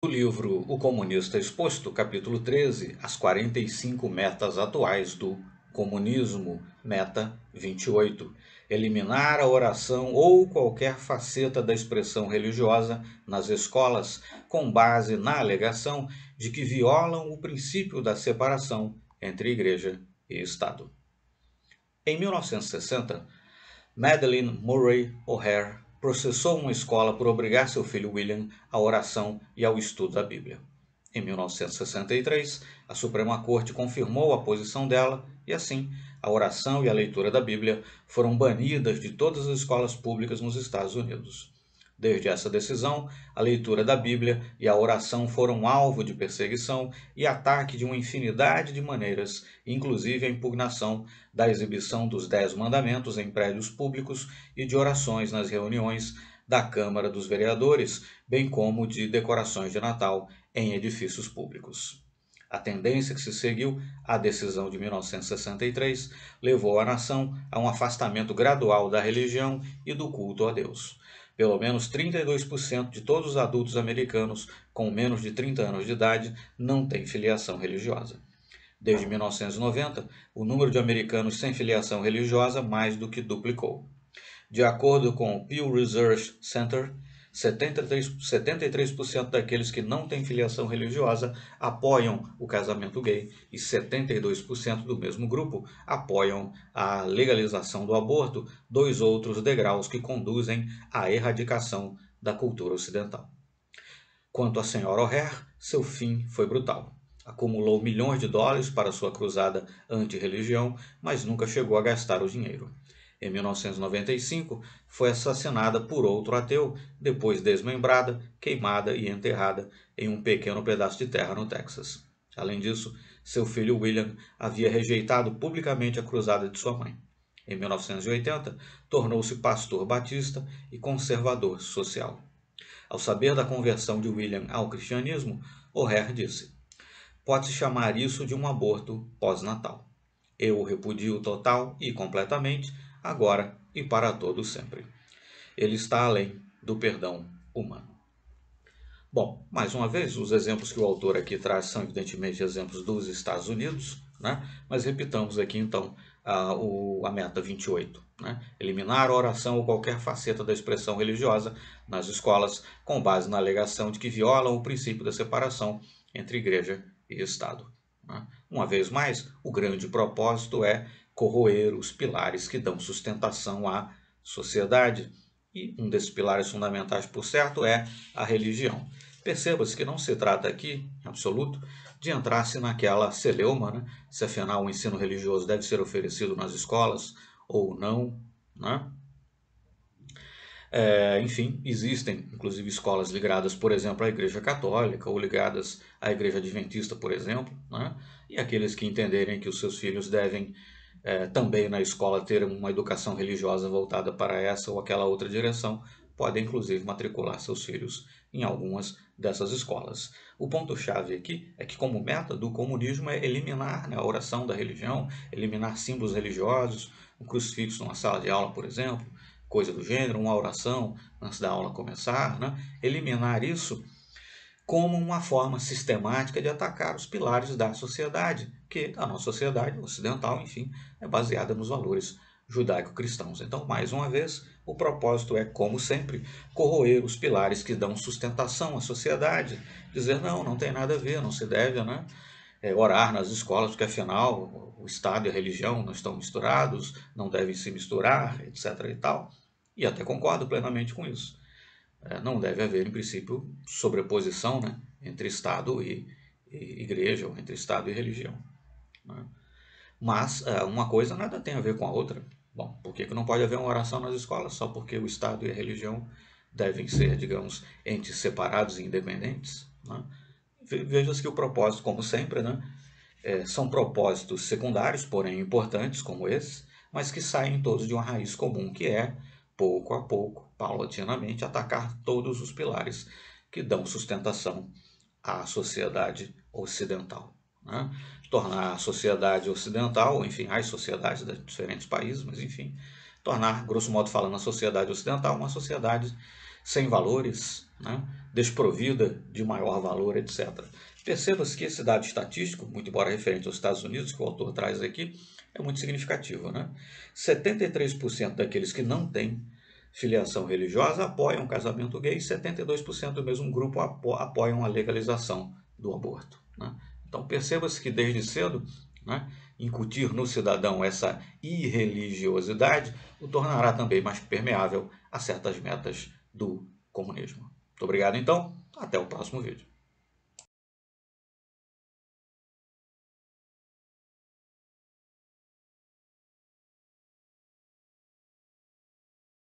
O livro O Comunista Exposto, capítulo 13, as 45 metas atuais do comunismo, meta 28. Eliminar a oração ou qualquer faceta da expressão religiosa nas escolas com base na alegação de que violam o princípio da separação entre igreja e Estado. Em 1960, Madeleine Murray O'Hair processou uma escola por obrigar seu filho William à oração e ao estudo da Bíblia. Em 1963, a Suprema Corte confirmou a posição dela e, assim, a oração e a leitura da Bíblia foram banidas de todas as escolas públicas nos Estados Unidos. Desde essa decisão, a leitura da Bíblia e a oração foram alvo de perseguição e ataque de uma infinidade de maneiras, inclusive a impugnação da exibição dos 10 mandamentos em prédios públicos e de orações nas reuniões da Câmara dos Vereadores, bem como de decorações de Natal em edifícios públicos. A tendência que se seguiu à decisão de 1963 levou a nação a um afastamento gradual da religião e do culto a Deus. Pelo menos 32% de todos os adultos americanos com menos de 30 anos de idade não têm filiação religiosa. Desde 1990, o número de americanos sem filiação religiosa mais do que duplicou. De acordo com o Pew Research Center, 73% daqueles que não têm filiação religiosa apoiam o casamento gay e 72% do mesmo grupo apoiam a legalização do aborto, dois outros degraus que conduzem à erradicação da cultura ocidental. Quanto à senhora O'Hair, seu fim foi brutal. Acumulou milhões de dólares para sua cruzada anti-religião, mas nunca chegou a gastar o dinheiro. Em 1995, foi assassinada por outro ateu, depois desmembrada, queimada e enterrada em um pequeno pedaço de terra no Texas. Além disso, seu filho William havia rejeitado publicamente a cruzada de sua mãe. Em 1980, tornou-se pastor batista e conservador social. Ao saber da conversão de William ao cristianismo, O'Hair disse: "Pode-se chamar isso de um aborto pós-natal. Eu o repudio total e completamente, agora e para todo sempre. Ele está além do perdão humano." Bom, mais uma vez, os exemplos que o autor aqui traz são evidentemente exemplos dos Estados Unidos, né? Mas repitamos aqui então a meta 28. Né? Eliminar a oração ou qualquer faceta da expressão religiosa nas escolas com base na alegação de que violam o princípio da separação entre igreja e Estado. Né? Uma vez mais, o grande propósito é corroer os pilares que dão sustentação à sociedade. E um desses pilares fundamentais, por certo, é a religião. Perceba-se que não se trata aqui, em absoluto, de entrar-se naquela celeuma, né? Se afinal o ensino religioso deve ser oferecido nas escolas ou não. Né? Enfim, existem inclusive escolas ligadas, por exemplo, à Igreja Católica ou ligadas à Igreja Adventista, por exemplo. Né? E aqueles que entenderem que os seus filhos devem também na escola ter uma educação religiosa voltada para essa ou aquela outra direção, podem inclusive matricular seus filhos em algumas dessas escolas. O ponto-chave aqui é que como meta do comunismo é eliminar, né, a oração da religião, eliminar símbolos religiosos, um crucifixo numa sala de aula, por exemplo, coisa do gênero, uma oração antes da aula começar, né? Eliminar isso como uma forma sistemática de atacar os pilares da sociedade, que a nossa sociedade ocidental, enfim, é baseada nos valores judaico-cristãos. Então, mais uma vez, o propósito é, como sempre, corroer os pilares que dão sustentação à sociedade, dizer não tem nada a ver, não se deve, né? Orar nas escolas, porque afinal o Estado e a religião não estão misturados, não devem se misturar, etc. e tal. E até concordo plenamente com isso. Não deve haver, em princípio, sobreposição, né, entre Estado e igreja, ou entre Estado e religião. Né? Mas uma coisa nada tem a ver com a outra. Bom, por que não pode haver uma oração nas escolas? Só porque o Estado e a religião devem ser, digamos, entes separados e independentes? Né? Veja-se que o propósito, como sempre, né, são propósitos secundários, porém importantes, como esse, mas que saem todos de uma raiz comum, que é, pouco a pouco, paulatinamente, atacar todos os pilares que dão sustentação à sociedade ocidental. Né? Tornar a sociedade ocidental, enfim, as sociedades de diferentes países, mas enfim, tornar, grosso modo falando, a sociedade ocidental uma sociedade sem valores, né? Desprovida de maior valor, etc. Perceba-se que esse dado estatístico, muito embora referente aos Estados Unidos, que o autor traz aqui, é muito significativo, né? 73% daqueles que não têm filiação religiosa apoiam o casamento gay e 72% do mesmo grupo apoiam a legalização do aborto, né? Então perceba-se que desde cedo, né, incutir no cidadão essa irreligiosidade o tornará também mais permeável a certas metas do comunismo. Muito obrigado então, até o próximo vídeo.